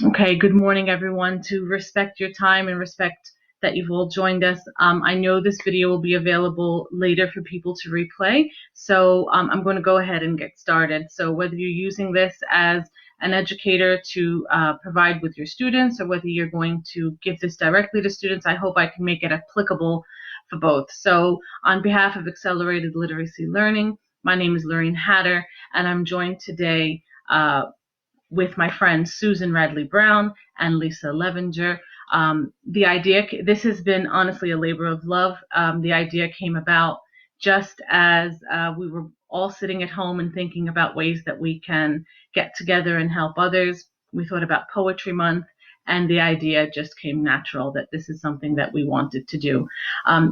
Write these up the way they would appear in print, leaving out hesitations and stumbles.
Okay, good morning, everyone. To respect your time and respect that you've all joined us, I know this video will be available later for people to replay, so I'm going to go ahead and get started. So whether you're using this as an educator to provide with your students, or whether you're going to give this directly to students, I hope I can make it applicable for both. So on behalf of Accelerated Literacy Learning, my name is Lorraine Hatter, and I'm joined today with my friends Susan Radley Brown and Lisa Levenger. The idea, this has been honestly a labor of love. The idea came about just as we were all sitting at home and thinking about ways that we can get together and help others. We thought about Poetry Month, and the idea just came natural that this is something that we wanted to do.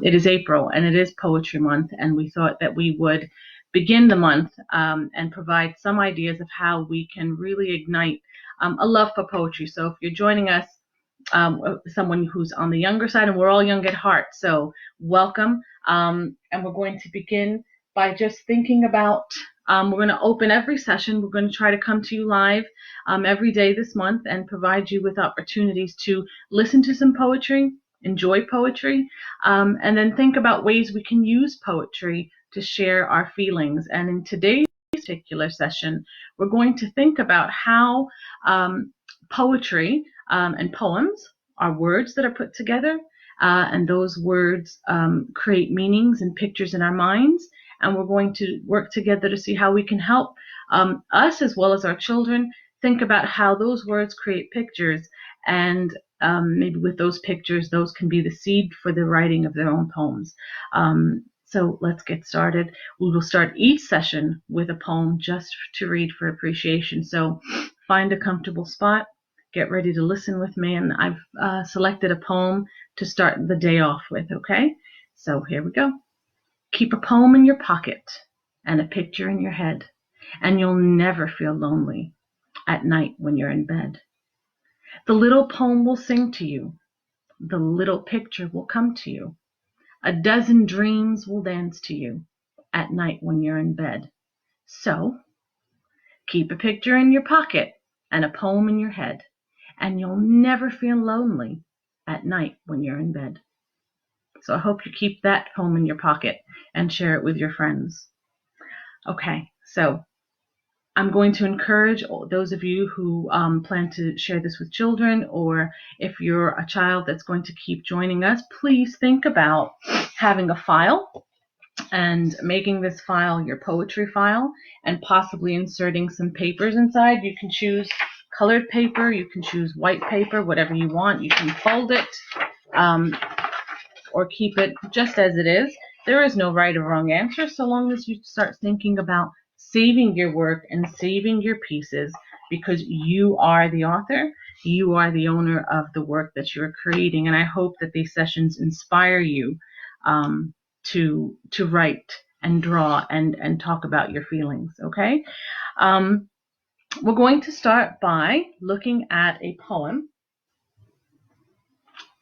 It is April and it is Poetry Month, and we thought that we would begin the month and provide some ideas of how we can really ignite a love for poetry. So if you're joining us, someone who's on the younger side, and we're all young at heart, so welcome. And we're going to begin by just thinking about, we're going to open every session. We're going to try to come to you live every day this month and provide you with opportunities to listen to some poetry, enjoy poetry, and then think about ways we can use poetry to share our feelings. And in today's particular session, we're going to think about how poetry and poems are words that are put together, and those words create meanings and pictures in our minds. And we're going to work together to see how we can help us, as well as our children, think about how those words create pictures, and maybe with those pictures, those can be the seed for the writing of their own poems. So let's get started. We will start each session with a poem just to read for appreciation. So find a comfortable spot, get ready to listen with me, and I've selected a poem to start the day off with, okay? So here we go. Keep a poem in your pocket and a picture in your head, and you'll never feel lonely at night when you're in bed. The little poem will sing to you. The little picture will come to you. A dozen dreams will dance to you at night when you're in bed. So, keep a picture in your pocket and a poem in your head, and you'll never feel lonely at night when you're in bed. So I hope you keep that poem in your pocket and share it with your friends. Okay, so I'm going to encourage those of you who plan to share this with children, or if you're a child that's going to keep joining us, please think about having a file and making this file your poetry file, and possibly inserting some papers inside. You can choose colored paper, you can choose white paper, whatever you want. You can fold it or keep it just as it is. There is no right or wrong answer, so long as you start thinking about saving your work and saving your pieces, because you are the author, you are the owner of the work that you're creating. And I hope that these sessions inspire you to write and draw and talk about your feelings, okay? We're going to start by looking at a poem,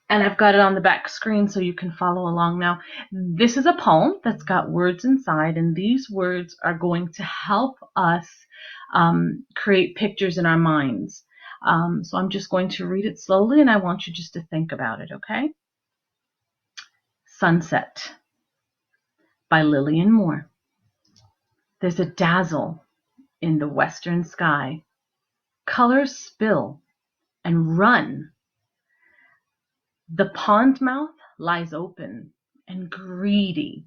and I've got it on the back screen so you can follow along now. This is a poem that's got words inside, and these words are going to help us create pictures in our minds. So I'm just going to read it slowly, and I want you just to think about it, okay? Sunset by Lillian Moore. There's a dazzle in the western sky. Colors spill and run. The pond mouth lies open and greedy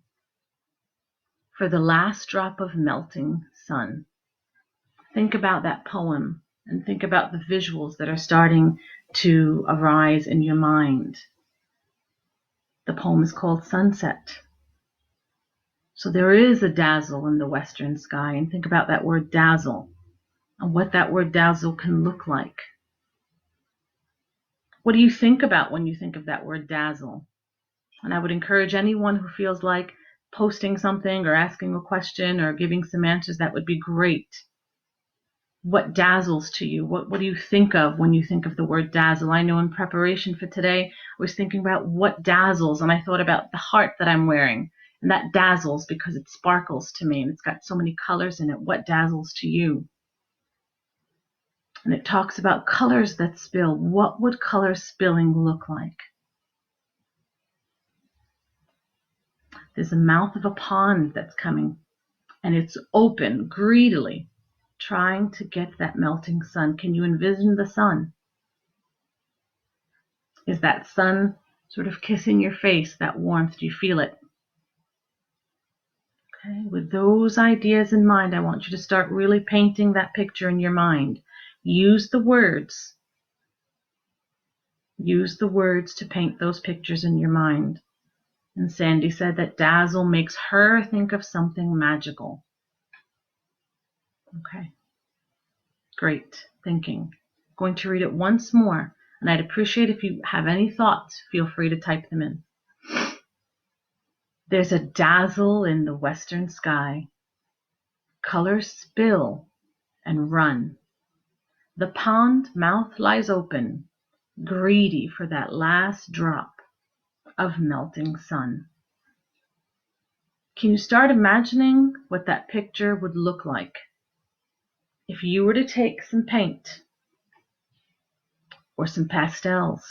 for the last drop of melting sun. Think about that poem and think about the visuals that are starting to arise in your mind. The poem is called Sunset. So there is a dazzle in the western sky, and think about that word dazzle and what that word dazzle can look like. What do you think about when you think of that word dazzle? And I would encourage anyone who feels like posting something or asking a question or giving some answers, that would be great. What dazzles to you? What do you think of when you think of the word dazzle? I know in preparation for today, I was thinking about what dazzles, and I thought about the heart that I'm wearing, and that dazzles because it sparkles to me, and it's got so many colors in it. What dazzles to you? And it talks about colors that spill. What would color spilling look like? There's a mouth of a pond that's coming, and it's open greedily, trying to get that melting sun. Can you envision the sun? Is that sun sort of kissing your face, that warmth? Do you feel it? Okay, with those ideas in mind, I want you to start really painting that picture in your mind. Use the words. Use the words to paint those pictures in your mind. And Sandy said that dazzle makes her think of something magical. Okay, great thinking. I'm going to read it once more, and I'd appreciate if you have any thoughts, feel free to type them in. There's a dazzle in the western sky. Colors spill and run. The pond mouth lies open, greedy for that last drop of melting sun. Can you start imagining what that picture would look like if you were to take some paint or some pastels,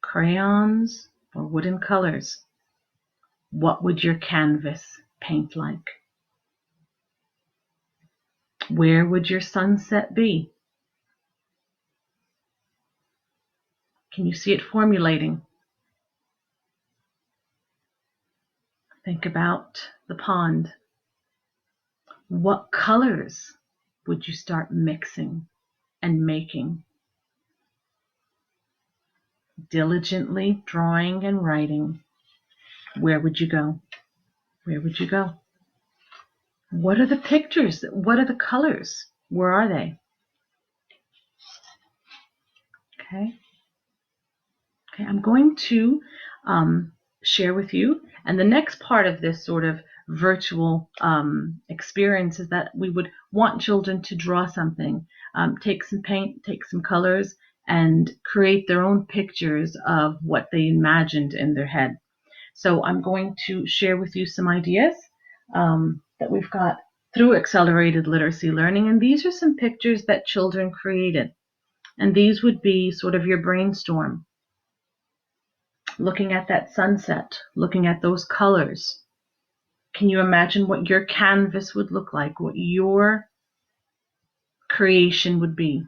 crayons, or wooden colors? What would your canvas paint like? Where would your sunset be? Can you see it formulating? Think about the pond. What colors would you start mixing and making? Diligently drawing and writing. Where would you go? Where would you go? What are the pictures? What are the colors? Where are they? Okay. Okay, I'm going to share with you, and the next part of this sort of virtual experience is that we would want children to draw something, take some paint, take some colors, and create their own pictures of what they imagined in their head. So I'm going to share with you some ideas that we've got through Accelerated Literacy Learning, and these are some pictures that children created, and these would be sort of your brainstorm. Looking at that sunset, looking at those colors. Can you imagine what your canvas would look like, what your creation would be?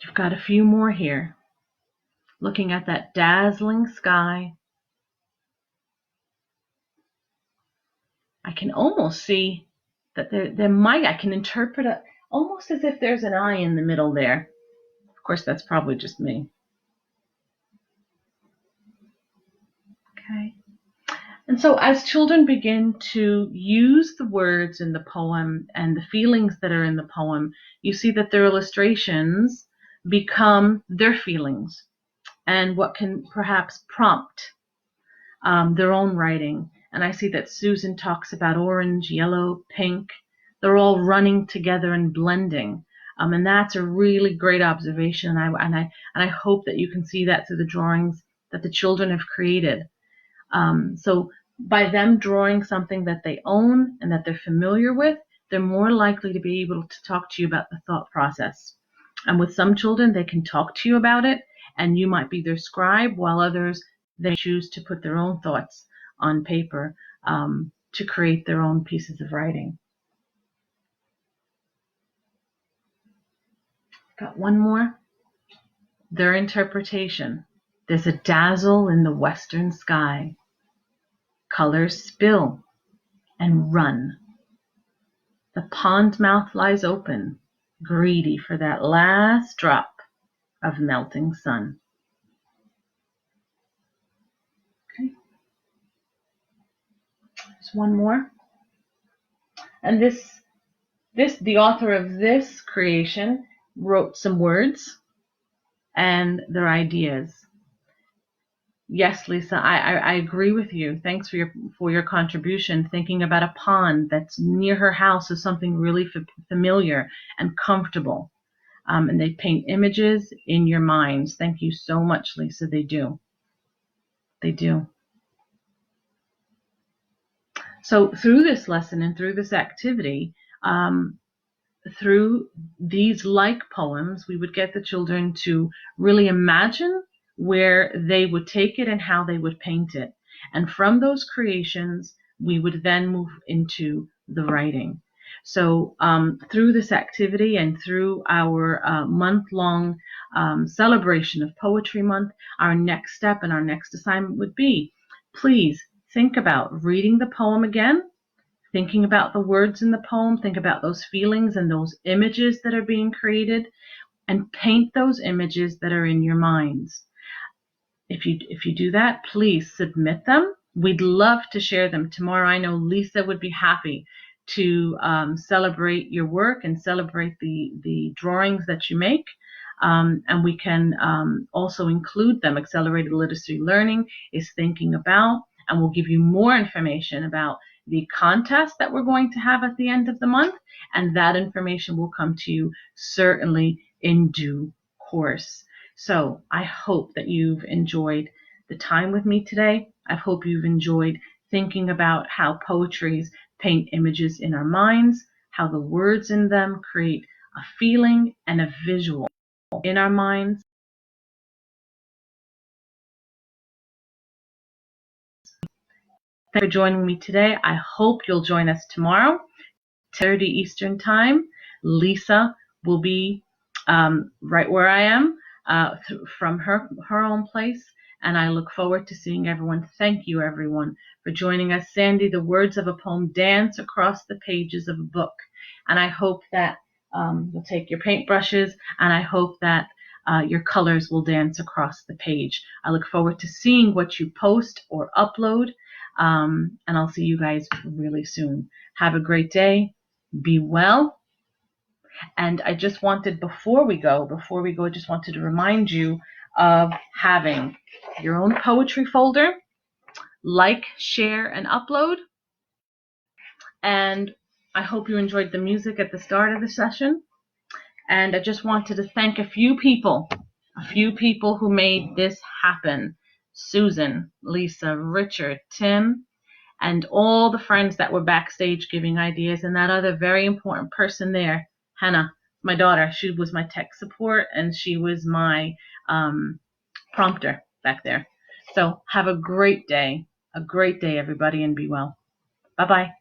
You've got a few more here. Looking at that dazzling sky. I can almost see that I can interpret it almost as if there's an eye in the middle there. Of course, that's probably just me. Okay. And so as children begin to use the words in the poem and the feelings that are in the poem, you see that their illustrations become their feelings and what can perhaps prompt their own writing. And I see that Susan talks about orange, yellow, pink. They're all running together and blending. And that's a really great observation. And I hope that you can see that through the drawings that the children have created. So by them drawing something that they own and that they're familiar with, they're more likely to be able to talk to you about the thought process. And with some children, they can talk to you about it, and you might be their scribe, while others, they choose to put their own thoughts on paper to create their own pieces of writing. Got one more. Their interpretation. There's a dazzle in the western sky. Colors spill and run. The pond mouth lies open, greedy for that last drop of melting sun. Okay. There's one more. And the author of this creation wrote some words and their ideas. Yes, Lisa, I agree with you. Thanks for your contribution. Thinking about a pond that's near her house is something really familiar and comfortable. And they paint images in your minds. Thank you so much, Lisa. They do. They do. So through this lesson and through this activity, through these like poems, we would get the children to really imagine where they would take it and how they would paint it. And from those creations, we would then move into the writing. So through this activity and through our month-long celebration of Poetry Month, our next step and our next assignment would be, please think about reading the poem again, thinking about the words in the poem, think about those feelings and those images that are being created, and paint those images that are in your minds. If you do that, please submit them. We'd love to share them tomorrow. I know Lisa would be happy to celebrate your work and celebrate the drawings that you make. And we can also include them. Accelerated Literacy Learning is thinking about, and we'll give you more information about the contest that we're going to have at the end of the month, and that information will come to you certainly in due course. So I hope that you've enjoyed the time with me today. I hope you've enjoyed thinking about how poetries paint images in our minds, how the words in them create a feeling and a visual in our minds. Thank you for joining me today. I hope you'll join us tomorrow, 10:30 Eastern Time. Lisa will be right where I am from her own place, and I look forward to seeing everyone. Thank you, everyone, for joining us. Sandy, the words of a poem dance across the pages of a book, and I hope that you'll take your paintbrushes, and I hope that your colors will dance across the page. I look forward to seeing what you post or upload, and I'll see you guys really soon. Have a great day. Be well. And I just wanted, before we go, I just wanted to remind you of having your own poetry folder, like, share, and upload. And I hope you enjoyed the music at the start of the session. And I just wanted to thank a few people who made this happen. Susan, Lisa, Richard, Tim, and all the friends that were backstage giving ideas, and that other very important person there, Hannah, my daughter. She was my tech support, and she was my prompter back there. So have a great day, everybody, and be well. Bye-bye.